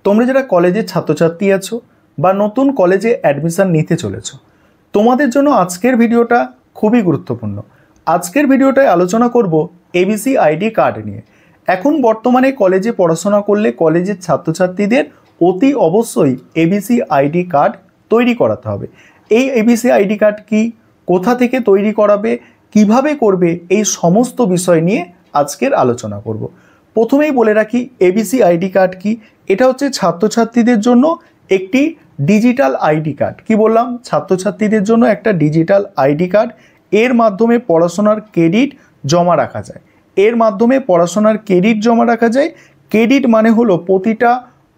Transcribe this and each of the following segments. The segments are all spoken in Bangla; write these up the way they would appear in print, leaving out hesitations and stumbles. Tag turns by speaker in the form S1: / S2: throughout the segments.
S1: তোমরা যারা কলেজের ছাত্রছাত্রী আছো বা নতুন কলেজে অ্যাডমিশন নিতে চলেছো, তোমাদের জন্য আজকের ভিডিওটা খুবই গুরুত্বপূর্ণ। আজকের ভিডিওটায় আলোচনা করব এবিসি আইডি কার্ড নিয়ে। এখন বর্তমানে কলেজে পড়াশোনা করলে কলেজের ছাত্রছাত্রীদের অতি অবশ্যই এবিসি আইডি কার্ড তৈরি করাতে হবে। এই এবিসি আইডি কার্ড কি, কোথা থেকে তৈরি করাবে, কিভাবে করবে, এই সমস্ত বিষয় নিয়ে আজকের আলোচনা করব। প্রথমেই বলে রাখি এবিসি আইডি কার্ড কি। এটা হচ্ছে ছাত্রছাত্রীদের জন্য একটি ডিজিটাল আইডি কার্ড। কি বললাম? ছাত্রছাত্রীদের জন্য একটা ডিজিটাল আইডি কার্ড। এর মাধ্যমে পড়াশোনার ক্রেডিট জমা রাখা যায়। ক্রেডিট মানে হলো প্রতিটা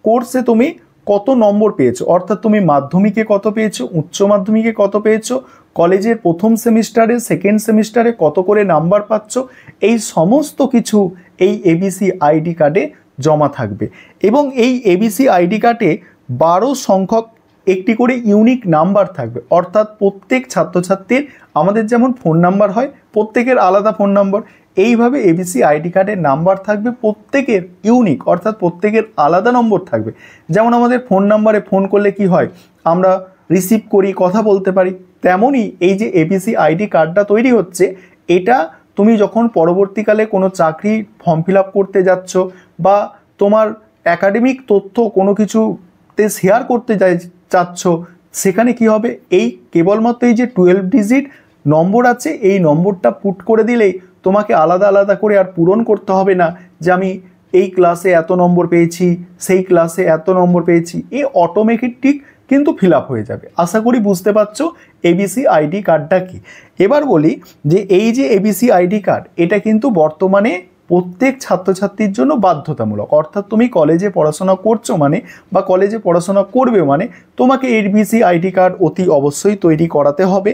S1: কোর্সে তুমি কত নম্বর পেয়েছো, অর্থাৎ তুমি মাধ্যমিকে কত পেয়েছো, উচ্চ মাধ্যমিকে কত পেয়েছো, কলেজের প্রথম সেমিস্টারে, সেকেন্ড সেমিস্টারে কত করে নাম্বার পাচ্ছ, এই সমস্ত কিছু এই এবিসি আইডি কার্ডে জমা থাকবে। এবং এই এবিসি আইডি কার্ডে 12 সংখ্যক একটি করে ইউনিক নাম্বার থাকবে। অর্থাৎ প্রত্যেক ছাত্রছাত্রীর, আমাদের যেমন ফোন নাম্বার হয়, প্রত্যেকের আলাদা ফোন নম্বর, এইভাবে এবিসি আইডি কার্ডের নাম্বার থাকবে প্রত্যেকের ইউনিক, অর্থাৎ প্রত্যেকের আলাদা নম্বর থাকবে। যেমন আমাদের ফোন নাম্বারে ফোন করলে কি হয়, আমরা রিসিভ করি, কথা বলতে পারি, তেমনই এই যে এবিসি আইডি কার্ডটা তৈরি হচ্ছে, এটা তুমি যখন পরবর্তীকালে কোনো চাকরি ফর্ম ফিল আপ করতে যাচ্ছ বা তোমার একাডেমিক তথ্য কোনো কিছুতে শেয়ার করতে চাচ্ছ, সেখানে কি হবে, এই কেবলমাত্র এই যে 12 ডিজিট নম্বর আছে, এই নম্বরটা পুট করে দিলেই তোমাকে আলাদা আলাদা করে আর পূরণ করতে হবে না যে আমি এই ক্লাসে এত নম্বর পেয়েছি, সেই ক্লাসে এত নম্বর পেয়েছি। এই অটোমেটিক কিন্তু ফিল আপ হয়ে যাবে। আশা করি বুঝতে পারছো এবিসি আইডি কার্ডটা কি। এবার বলি যে এই যে এবিসি আইডি কার্ড, এটা কিন্তু বর্তমানে প্রত্যেক ছাত্রছাত্রীর জন্য বাধ্যতামূলক। অর্থাৎ তুমি কলেজে পড়াশোনা করছো মানে বা কলেজে পড়াশোনা করবে মানে তোমাকে এবিসি আইডি কার্ড অতি অবশ্যই তৈরি করাতে হবে।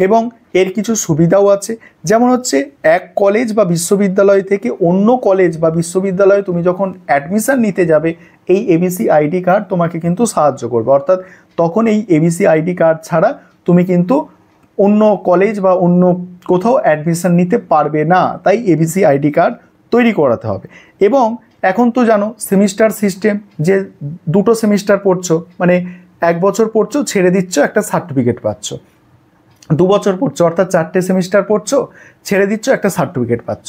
S1: এবং এর কিছু সুবিধাও আছে, যেমন হচ্ছে এক কলেজ বা বিশ্ববিদ্যালয় থেকে অন্য কলেজ বা বিশ্ববিদ্যালয়ে তুমি যখন অ্যাডমিশন নিতে যাবে, এই এবিসি আইডি কার্ড তোমাকে কিন্তু সাহায্য করবে। অর্থাৎ তখন এই এবিসি আইডি কার্ড ছাড়া তুমি কিন্তু অন্য কলেজ বা অন্য কোথাও অ্যাডমিশন নিতে পারবে না। তাই এবিসি আইডি কার্ড তৈরি করাতে হবে। এবং এখন তো জানো সেমিস্টার সিস্টেম, যে দুটো সেমিস্টার পড়ছো মানে 1 বছর পড়ছো, ছেড়ে দিচ্ছ, একটা সার্টিফিকেট পাচ্ছ। 2 বছর পড়ছো অর্থাৎ 4টে সেমিস্টার পড়ছো, ছেড়ে দিচ্ছ, একটা সার্টিফিকেট পাচ্ছ।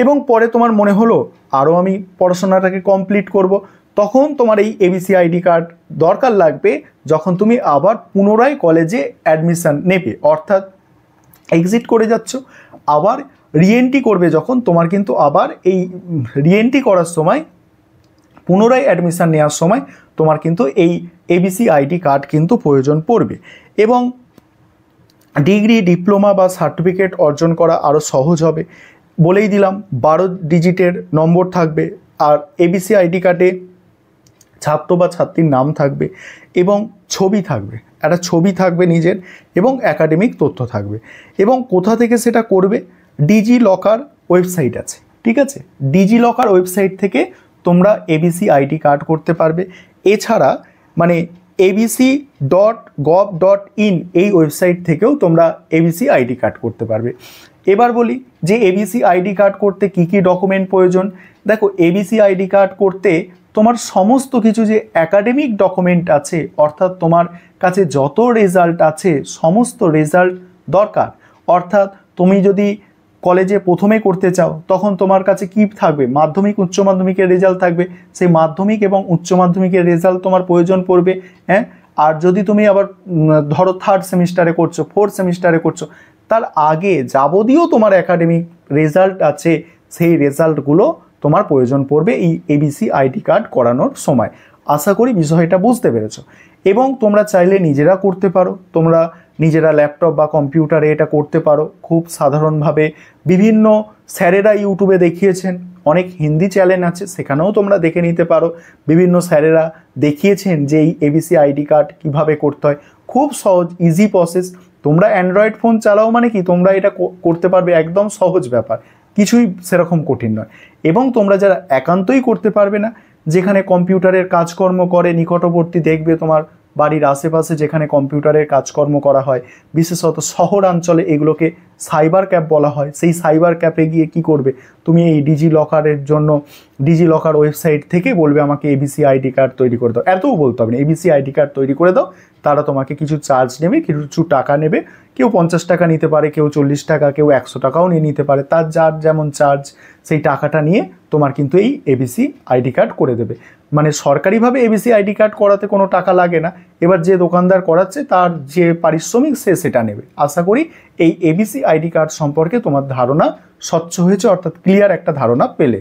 S1: এবং পরে তোমার মনে হলো আরও আমি পড়াশোনাটাকে কমপ্লিট করব, তখন তোমার এই এবিসি আইডি কার্ড দরকার লাগবে যখন তুমি আবার পুনরায় কলেজে অ্যাডমিশন নেবে। অর্থাৎ এক্সিট করে যাচ্ছ, আবার রিএন্ট্রি করবে যখন, তোমার কিন্তু আবার এই রিএন্ট্রি করার সময়, পুনরায় অ্যাডমিশন নেওয়ার সময় তোমার কিন্তু এই এবিসি আইডি কার্ড কিন্তু প্রয়োজন পড়বে। এবং ডিগ্রি, ডিপ্লোমা বা সার্টিফিকেট অর্জন করা আরও সহজ হবে। বলেই দিলাম 12 ডিজিটের নম্বর থাকবে, আর এবিসি আইডি কার্ডে ছাত্র বা ছাত্রীর নাম থাকবে এবং ছবি থাকবে, একটা ছবি থাকবে নিজের, এবং একাডেমিক তথ্য থাকবে। এবং কোথা থেকে সেটা করবে, ডিজি লকার ওয়েবসাইট আছে, ঠিক আছে, ডিজি লকার ওয়েবসাইট থেকে তোমরা এবিসি আইডি কার্ড করতে পারবে। এছাড়া মানে abc.gov.in এই ওয়েবসাইট থেকেও তোমরা এবিসি আইডি কার্ড করতে পারবে। এবার বলি যে এবিসি আইডি কার্ড করতে কি কি ডকুমেন্ট প্রয়োজন। দেখো, এবিসি আইডি কার্ড করতে তোমার সমস্ত কিছু যে একাডেমিক ডকুমেন্ট আছে, অর্থাৎ তোমার কাছে যত রেজাল্ট আছে সমস্ত রেজাল্ট দরকার। অর্থাৎ তুমি যদি কলেজে প্রথমে করতে চাও, তখন তোমার কাছে কি থাকবে, মাধ্যমিক, উচ্চ মাধ্যমিকের রেজাল্ট থাকবে, সেই মাধ্যমিক এবং উচ্চ মাধ্যমিকের রেজাল্ট তোমার প্রয়োজন পড়বে। হ্যাঁ, আর যদি তুমি আবার ধরো 3rd সেমিস্টারে করছো, 4th সেমিস্টারে করছো, তার আগে যাবতীয় তোমার একাডেমিক রেজাল্ট আছে, সেই রেজাল্টগুলো তোমার প্রয়োজন পড়বে এই এবিসি আইডি কার্ড করানোর সময়। আশা করি বিষয়টা বুঝতে পেরেছো। এবং তোমরা চাইলে নিজেরা করতে পারো, তোমরা নিজেরা ল্যাপটপ বা কম্পিউটারে এটা করতে পারো খুব সাধারণভাবে। বিভিন্ন স্যারেরা ইউটিউবে দেখিয়েছেন, অনেক হিন্দি চ্যানেল আছে, সেখানেও তোমরা দেখে নিতে পারো। বিভিন্ন স্যারেরা দেখিয়েছেন যে এই এবিসি আইডি কার্ড কীভাবে করতে হয়, খুব সহজ, ইজি প্রসেস। তোমরা অ্যান্ড্রয়েড ফোন চালাও মানে কি, তোমরা এটা করতে পারবে, একদম সহজ ব্যাপার, কিছুই সেরকম কঠিন নয়। এবং তোমরা যারা একান্তই করতে পারবে না, যেখানে কম্পিউটারের কাজকর্ম করে নিকটবর্তী দেখবে তোমার বাড়ির আশেপাশে যেখানে কম্পিউটারের কাজকর্ম করা হয়, বিশেষত শহরাঞ্চলে এগুলোকে সাইবার ক্যাফ বলা হয়। সেই সাইবার ক্যাফে গিয়ে কি করবে, তুমি এই ডিজি লকারের জন্য ডিজি লকার ওয়েবসাইট থেকে বলবে আমাকে এবিসি আইডি কার্ড তৈরি করে দাও, এতও বলতে হবে না, এবিসি আইডি কার্ড তৈরি করে দাও। তারা তোমাকে কিছু চার্জ নেবে, কিছু টাকা নেবে, কেউ 50 টাকা নিতে পারে, কেউ 40 টাকা, কেউ 100 টাকাও নিয়ে নিতে পারে, তার যার যেমন চার্জ সেই টাকাটা নিয়ে তোমার কিন্তু এই এবিসি আইডি কার্ড করে দেবে। মানে সরকারিভাবে এবিসি আইডি কার্ড করাতে কোনো টাকা লাগে না, এবার যে দোকানদার করাচ্ছে তার যে পারিশ্রমিক সে সেটা নেবে। আশা করি এই এবিসি আইডি কার্ড সম্পর্কে তোমার ধারণা স্বচ্ছ হয়েছে, অর্থাৎ ক্লিয়ার একটা ধারণা পেলে।